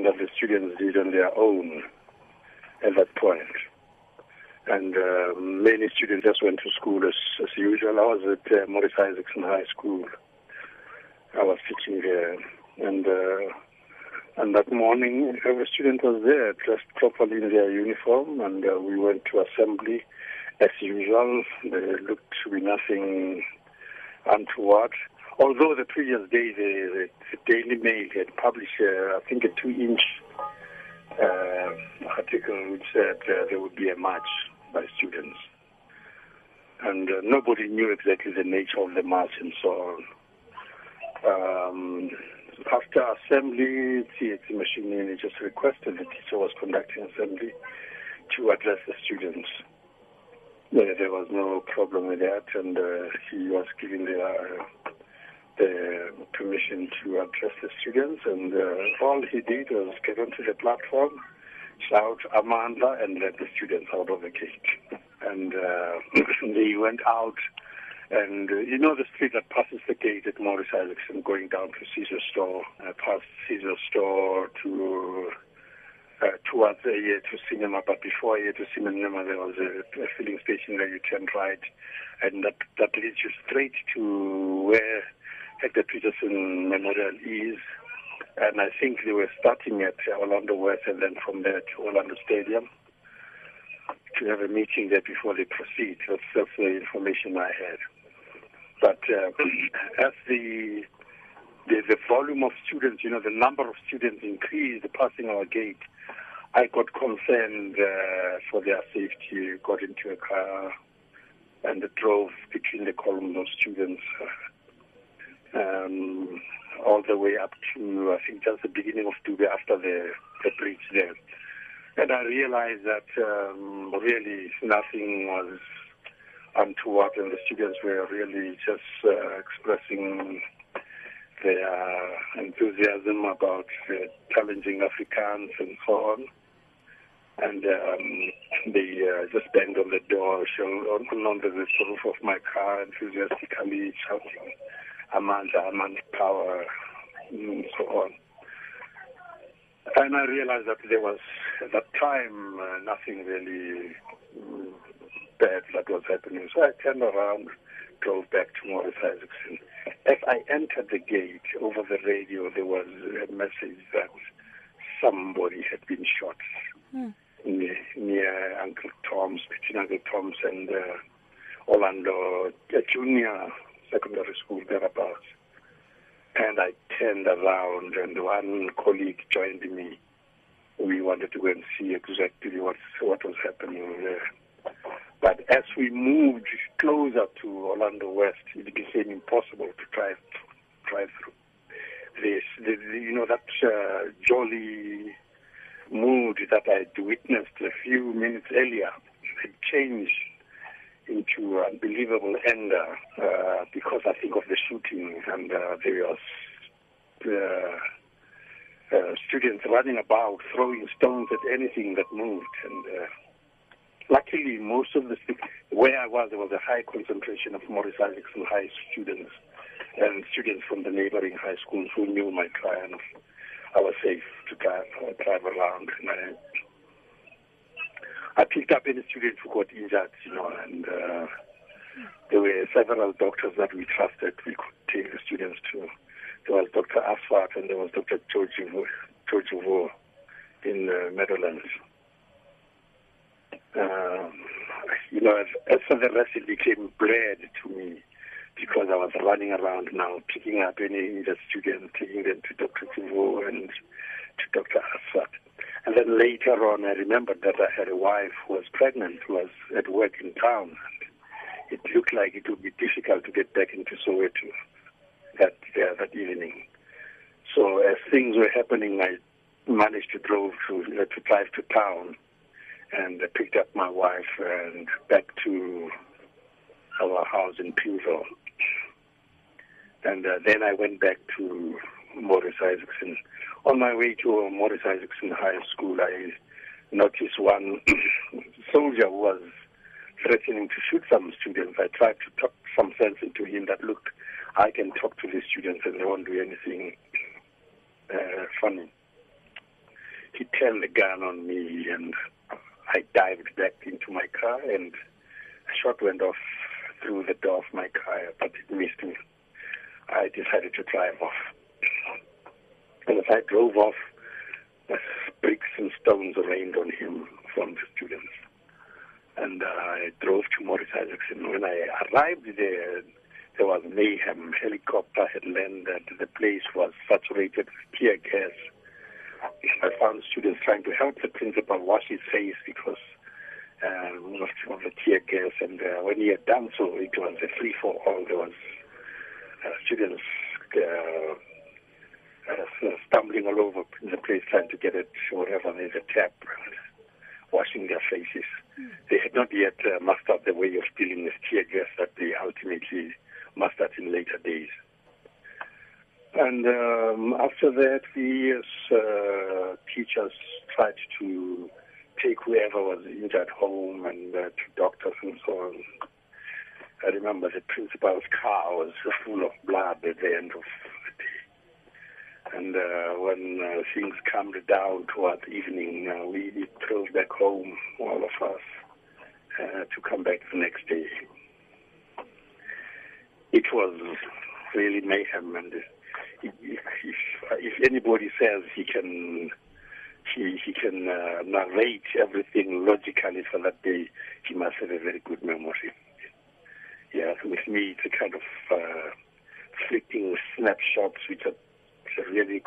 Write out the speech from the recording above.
something that the students did on their own at that point. And many students just went to school as usual. I was at Maurice Isaacson High School. I was teaching there. And that morning, every student was there, dressed properly in their uniform, and we went to assembly as usual. There looked to be nothing untoward. Although the previous day, the Daily Mail had published, I think, a 2-inch article which said there would be a march by students. And nobody knew exactly the nature of the march and so on. After assembly, TXC Mashinini just requested the teacher was conducting assembly to address the students. There was no problem with that, and he was given the permission to address the students, and all he did was get onto the platform, shout Amandla, and let the students out of the gate. And they went out, and you know the street that passes the gate at Maurice Isaacson, going down to Caesar Store, past Caesar Store to towards to cinema, but before to cinema there was a filling station where you turn right, and that leads you straight to where Hector Peterson Memorial is. And I think they were starting at Orlando West and then from there to Orlando Stadium to have a meeting there before they proceed. That's the information I had. But as the volume of students, the number of students increased passing our gate, I got concerned for their safety, got into a car and drove between the columns of students all the way up to, I think, just the beginning of Dube after the bridge there. And I realized that really nothing was untoward, and the students were really just expressing their enthusiasm about challenging Afrikaans and so on. And they just banged on the door, on the roof of my car, enthusiastically shouting, Amanda power, and so on. And I realized that there was, at that time, nothing really bad that was happening. So I turned around, drove back to Maurice Isaacson. As I entered the gate, over the radio, there was a message that somebody had been shot near Uncle Tom's, between Uncle Tom's and Orlando Junior Secondary School, thereabouts. And I turned around, and one colleague joined me. We wanted to go and see exactly what was happening there. But as we moved closer to Orlando West, it became impossible to drive through. That jolly mood that I had witnessed a few minutes earlier had changed into unbelievable anger because I think of the shooting, and there was students running about, throwing stones at anything that moved. And luckily, most of where I was, there was a high concentration of Maurice Isaacson High students and students from the neighboring high schools who knew my car, and I was safe to drive around. And I picked up any students who got injured, and there were several doctors that we trusted we could take the students to. There was Dr. Aswat and there was Dr. Jojivo in Meadowlands. As for the rest, it became blurred to me because I was running around now, picking up any injured students, taking them to Dr. Jojivo and to Dr. Aswat. And then later on, I remembered that I had a wife who was pregnant, who was at work in town. It looked like it would be difficult to get back into Soweto that evening. So as things were happening, I managed to drive to town and picked up my wife and back to our house in Pewville. And then I went back to Maurice Isaacson. On my way to Maurice Isaacson High School, I noticed one soldier who was threatening to shoot some students. I tried to talk some sense into him that, look, I can talk to the students and they won't do anything funny. turned the gun on me, and I dived back into my car, and a shot went off through the door of my car, but it missed me. I decided to drive off. And as I drove off, bricks and stones rained on him from the students. And I drove to Morris Isaacson. When I arrived there, there was mayhem. Helicopter had landed. The place was saturated with tear gas. I found students trying to help the principal wash his face because of the tear gas. And when he had done so, it was a free-for-all. There was students stumbling all over the place trying to get it, wherever there's a tap, washing their faces. They had not yet mastered the way of dealing with tear gas that they ultimately mastered in later days. And after that, we as teachers tried to take whoever was injured home and to doctors and so on. I remember the principal's car was full of blood at the end of the day. And when things calmed down towards evening, we drove back home, all of us, to come back the next day. It was really mayhem, and if anybody says he can narrate everything logically for that day, he must have a very good memory. Yeah, with me, it's a kind of fleeting snapshots which are really